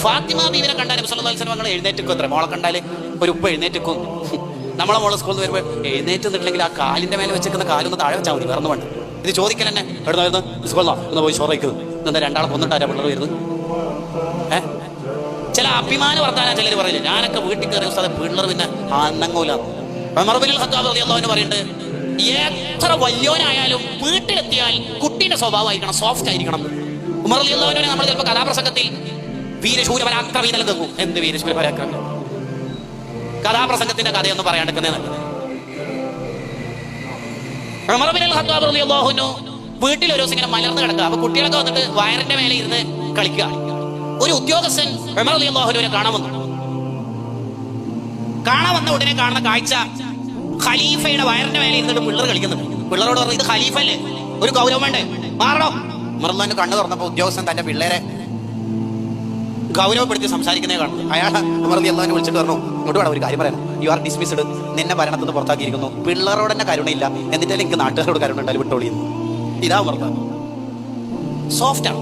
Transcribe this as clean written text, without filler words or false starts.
ഫാത്തിമ ബീവിനെ കണ്ടാൽ നബി സല്ലല്ലാഹു അലൈഹി വസല്ലം നിങ്ങൾ എഴുന്നേറ്റിക്കും. അത്ര മോളെ കണ്ടാൽ ഒരു ഉപ്പ എഴുന്നേറ്റിക്കും. നമ്മളെ മോളെ സ്കൂളിൽ നിന്ന് വരുമ്പോൾ എഴുന്നേറ്റ് നിന്നില്ലെങ്കിൽ ആ കാലിന്റെ മേലെ വെച്ചിരിക്കുന്ന കാലൊന്ന് താഴെ വെച്ചാൽ മതി, വേറെ വേണ്ട. ഇത് ചോദിക്കൽ തന്നെ എവിടുന്നായിരുന്നു സ്കൂളിലോ ഒന്ന് പോയി ചോറയ്ക്കുന്നത് എന്താ രണ്ടാളെ കൊന്നിട്ടാരാ പിള്ളേർ വരുന്നത്? ചില അഭിമാന വർത്താന ചിലർ പറയില്ല, ഞാനൊക്കെ വീട്ടിൽ കയറിയ ഉസ്താദെ പിള്ളേർ പിന്നെ അന്നങ്ങൂല. ഉമർ ഇബ്നുൽ ഖത്താബ് റളിയല്ലാഹു അൻഹു പറയുന്നുണ്ട്, എത്ര വലിയോനായാലും വീട്ടിലെത്തിയാൽ കുട്ടീന്റെ സ്വഭാവമായിരിക്കണം, സോഫ്റ്റ് ആയിരിക്കണം. ഉമർ റളിയല്ലാഹു അൻഹു നമ്മൾ ചിലപ്പോൾ കഥാപ്രസംഗത്തിൽ വീരശൂര പരാക്രമി നൽകുന്നു. എന്ത് വീരശൂര പരാക്രമി? കഥാപ്രസംഗത്തിന്റെ കഥയൊന്നും പറയാണ്ടിരിക്കുന്നേ നല്ലത്. ഉമർ ഇബ്നുൽ ഖത്താബ് റളിയല്ലാഹു അൻഹു വീട്ടിൽ ഒരു ദിവസം ഇങ്ങനെ മലർന്ന് കിടക്കുക. അപ്പൊ കുട്ടികളൊക്കെ വന്നിട്ട് വയറിന്റെ മേലെ ഇരുന്ന് കളിക്കുക. ഒരു ഉദ്യോഗസ്ഥൻ ഉമർ റളിയല്ലാഹു അൻഹുവിനെ കാണാൻ വന്നു. കാണാൻ വന്ന ഉടനെ കാണുന്ന കാഴ്ച ഖലീഫയുടെ വയറിന്റെ മേലെ ഇരുന്നിട്ട് പിള്ളേർ കളിക്കുന്നുണ്ട്. പിള്ളേരോട് പറഞ്ഞു, ഇത് ഖലീഫ അല്ലേ, ഒരു ഗൗരവം വേണ്ടേ, മാറണോ? ഉമർ റളിയല്ലാഹു കണ്ണു തുറന്നപ്പോൾ ഉദ്യോഗസ്ഥൻ തന്റെ പിള്ളേരെ ഗൗരവപ്പെടുത്തി സംസാരിക്കുന്നേ കാണുന്നു. അയാൾ ഉമർ റളിയല്ലാഹു അൻഹു വിളിച്ചിട്ട് പറഞ്ഞു, ഇങ്ങോട്ട് വേണം ഒരു കാര്യം പറയാൻ, യു ആർ ഡിസ്മിസ്ഡ്, നിന്നെ ഭരണത്തിൽ നിന്ന് പുറത്താക്കിയിരിക്കുന്നു. പിള്ളേരോട് തന്നെ കരുണയില്ല, എന്നിട്ട് എനിക്ക് നാട്ടുകാരോട് കരുണ ഉണ്ടായാലും വിട്ടോളിയുന്നു. ഇതാ ഉമർ. സോഫ്റ്റ് ആണ്.